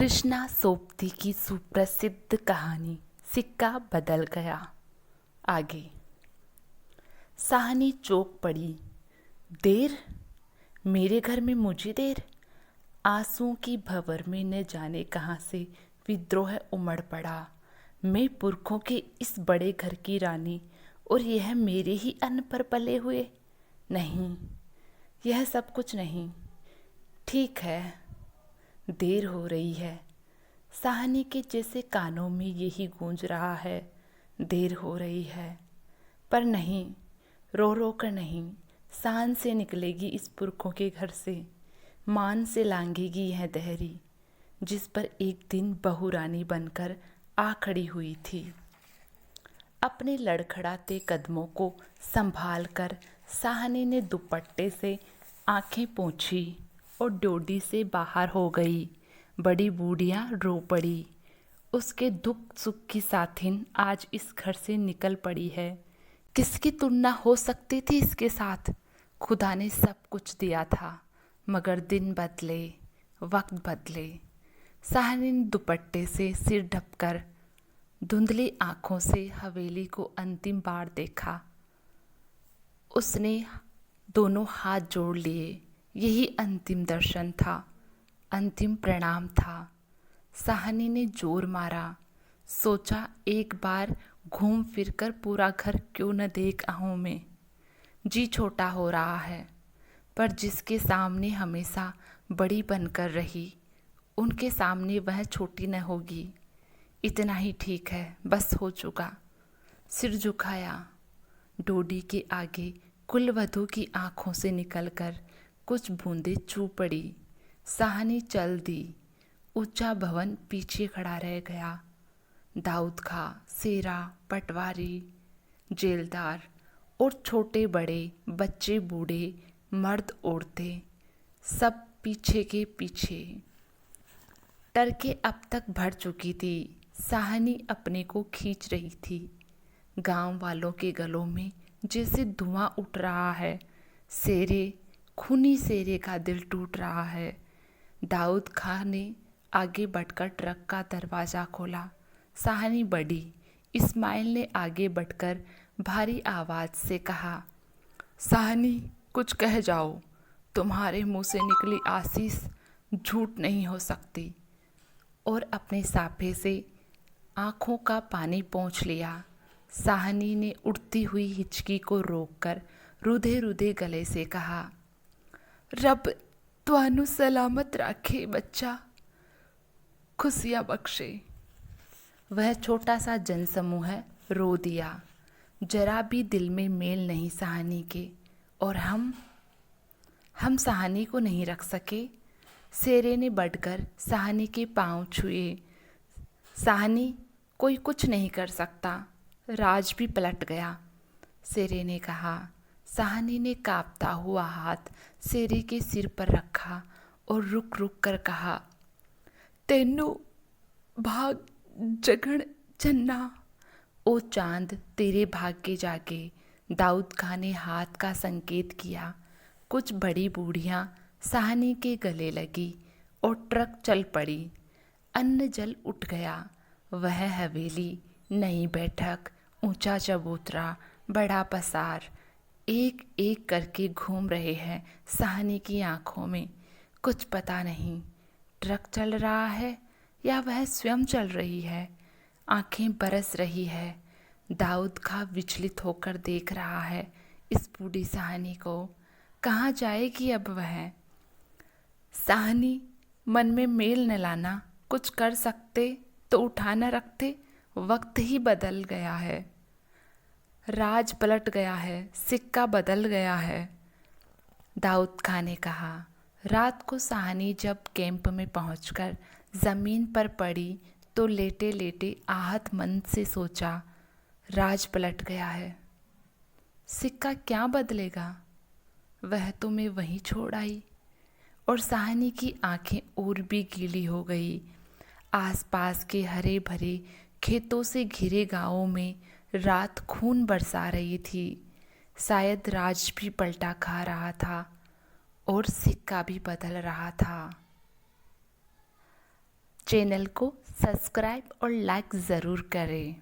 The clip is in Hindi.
कृष्णा सोबती की सुप्रसिद्ध कहानी सिक्का बदल गया। आगे। साहनी चौंक पड़ी। देर? मेरे घर में मुझे देर? आंसुओं की भंवर में न जाने कहाँ से विद्रोह उमड़ पड़ा। मैं पुरखों के इस बड़े घर की रानी और यह मेरे ही अन्न पर पले हुए? नहीं, यह सब कुछ नहीं। ठीक है, देर हो रही है। साहनी के जैसे कानों में यही गूंज रहा है, देर हो रही है। पर नहीं, रो रो कर नहीं, शान से निकलेगी इस पुरखों के घर से, मान से लांघेगी यह दहरी जिस पर एक दिन बहू रानी बनकर आ खड़ी हुई थी। अपने लड़खड़ाते कदमों को संभाल कर साहनी ने दुपट्टे से आंखें पोंछी और डोडी से बाहर हो गई। बड़ी बूढ़िया रो पड़ी। उसके दुख सुख की साथिन आज इस घर से निकल पड़ी है। किसकी तुलना हो सकती थी इसके साथ? खुदा ने सब कुछ दिया था, मगर दिन बदले, वक्त बदले। साहनी ने दुपट्टे से सिर ढककर धुंधली आंखों से हवेली को अंतिम बार देखा। उसने दोनों हाथ जोड़ लिए। यही अंतिम दर्शन था, अंतिम प्रणाम था। साहनी ने जोर मारा। सोचा एक बार घूम फिर कर पूरा घर क्यों न देख आऊं मैं। जी छोटा हो रहा है, पर जिसके सामने हमेशा बड़ी बनकर रही, उनके सामने वह छोटी न होगी। इतना ही ठीक है, बस हो चुका। सिर झुकाया। डोडी के आगे कुलवधू की आंखों से निकलकर कुछ बूंदें चू पड़ी। साहनी चल दी। ऊंचा भवन पीछे खड़ा रह गया। दाऊद खां, सेरा, पटवारी, जेलदार और छोटे बड़े, बच्चे बूढ़े, मर्द औरतें, सब पीछे के पीछे। टरके अब तक भर चुकी थी। साहनी अपने को खींच रही थी। गांव वालों के गलों में जैसे धुआं उठ रहा है। सेरे, खूनी सेरे का दिल टूट रहा है। दाऊद खां ने आगे बढ़कर ट्रक का दरवाज़ा खोला। साहनी बढ़ी। इस्माइल ने आगे बढ़कर भारी आवाज़ से कहा, साहनी, कुछ कह जाओ। तुम्हारे मुंह से निकली आशीष झूठ नहीं हो सकती। और अपने साफे से आंखों का पानी पोंछ लिया। साहनी ने उठती हुई हिचकी को रोककर रुधे रुधे गले से कहा, रब तुहानू सलामत राखे बच्चा, खुशियाँ बख्शे। वह छोटा सा जनसमूह रो दिया। जरा भी दिल में मेल नहीं साहनी के। और हम साहनी को नहीं रख सके। सेरे ने बढ़कर साहनी के पांव छुए। साहनी, कोई कुछ नहीं कर सकता। राज भी पलट गया, सेरे ने कहा। साहनी ने कांपता हुआ हाथ सेरे के सिर पर रखा और रुक रुक कर कहा, तेनू भाग जगण चन्ना। ओ चांद, तेरे भाग्य जागे। दाऊद खां ने हाथ का संकेत किया। कुछ बड़ी बूढ़ियां साहनी के गले लगी और ट्रक चल पड़ी। अन्न जल उठ गया। वह हवेली, नई बैठक, ऊंचा चबूतरा, बड़ा पसार एक एक करके घूम रहे हैं साहनी की आंखों में। कुछ पता नहीं, ट्रक चल रहा है या वह स्वयं चल रही है। आंखें बरस रही है। दाऊद खां विचलित होकर देख रहा है इस बूढ़ी साहनी को। कहाँ जाएगी अब वह? साहनी, मन में मेल न लाना। कुछ कर सकते तो उठा न रखते। वक्त ही बदल गया है। राज पलट गया है। सिक्का बदल गया है। दाऊद खां ने कहा। रात को साहनी जब कैंप में पहुंचकर ज़मीन पर पड़ी तो लेटे लेटे आहत मन से सोचा, राज पलट गया है। सिक्का क्या बदलेगा? वह तो मैं वहीं छोड़ आई। और साहनी की आंखें और भी गीली हो गई। आसपास के हरे भरे खेतों से घिरे गांवों में रात खून बरसा रही थी। शायद राज भी पलटा खा रहा था और सिक्का भी बदल रहा था। चैनल को सब्सक्राइब और लाइक ज़रूर करें।